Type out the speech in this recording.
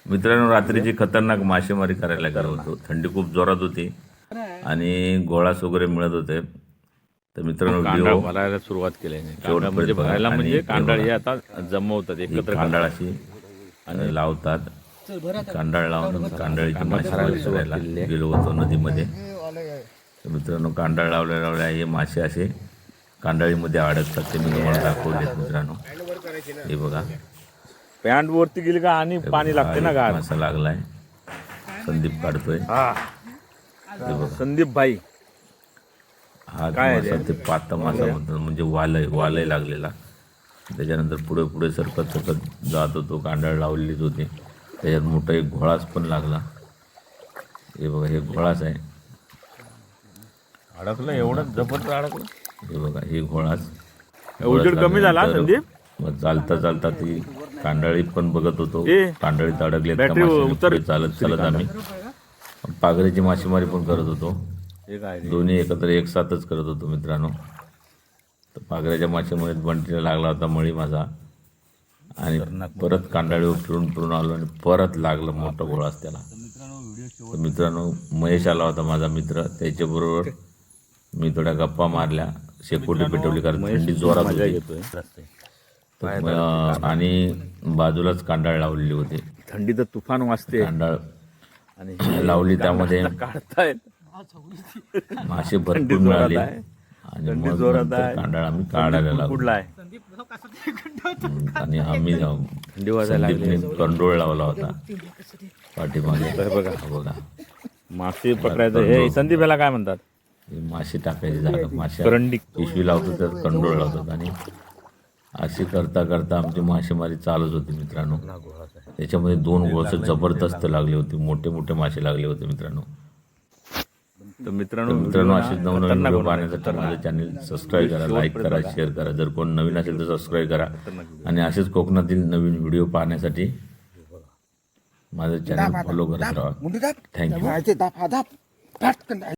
मित्रांनो, रात्रीची खतरनाक मासेमारी करायला करत होतो. थंडी खूप जोरात होती आणि गोळास वगैरे मिळत होते. तर मित्रांनो, कांडाळ व्हिडिओ भरायला सुरुवात केली आहे. कांडाळ शेवटपर्यंत म्हणजे बघा. भरायला आणि म्हणजे हे कांडाळ बघा, हे आता जमवतात ही एकत्र कांडाळ करतात. अशी आणि लावतात. कांडाळ लावून कांडाळीची मासेमारी करायला गेलो होतो नदीमध्ये. तर मित्रांनो, कांडाळ लावल्या हे मासे असे कांडाळीमध्ये अडकतात. ते मी तुम्हाला दाखवले मित्रांनो. हे बघा, पॅन्ट वरती गेली का आणि पाणी लागते ना गार. मासा लागलाय. संदीप काढतोय. हा, संदीप भाई हा मासा ते पाता मासा म्हणतात, म्हणजे वालय लागलेला. त्याच्यानंतर पुढे पुढे सरकत जात होतो. कांडाळ लावलेलीच होती. त्याच्यात मोठा एक घोळाच पण लागला. हे बघा, हे घोळाच आहे. अडकलं एवढं जबरदस्त अडकलं. हे बघा, हे घोळाच. उजेड कमी झाला संदीप. मग चालता ती कांडाळी पण बघत होतो. कांडाळीत अडकले चालत आम्ही पागरीची मासेमारी पण करत होतो. दोन्ही एकत्र एक साथच करत होतो मित्रांनो. तर पागऱ्याच्या मासेमारीत बंटीला लागला होता मळी माझा, आणि परत कांडाळीवर फिरून आलो आणि परत लागलं मोठं घोळाच त्याला. तर मित्रांनो, महेश आला होता माझा मित्र. त्याच्याबरोबर मी थोड्या गप्पा मारल्या, शेकोटी पेटवली, कारण थंडी जोरात होती. आणि बाजूलाच कांडाळ लावलेली होती. थंडीचं तुफान वाजते. कांडाळ आणि लावली, त्यामध्ये काढतायत मासे भरपूर मिळाले. आणि मग नंतर कांडाळ आम्ही काढायला लागलो. आणि आम्ही संदीपने कंडोळ लावला होता पाठीमागे. बघा, मासे पकडायचं हे संदीप याला काय म्हणतात? मासे टाकायची जागा, मासे करंडी पिशवी लावतो, त्यात कंडोळ लावतात. आणि अशी करता आमची मासेमारी चालूच होती मित्रांनो. त्याच्यामध्ये 2 घोळस जबरदस्त लागले होते. मोठे मासे लागले होते मित्रांनो. तर मित्रांनो, असेच नवनवीन व्हिडिओ पाहण्यासाठी माझं चॅनल सबस्क्राईब करा, लाईक करा, शेअर करा. जर कोण नवीन असेल तर सबस्क्राईब करा. आणि असेच कोकणातील नवीन व्हिडिओ पाहण्यासाठी माझं चॅनल फॉलो करत राहा. थँक्यू.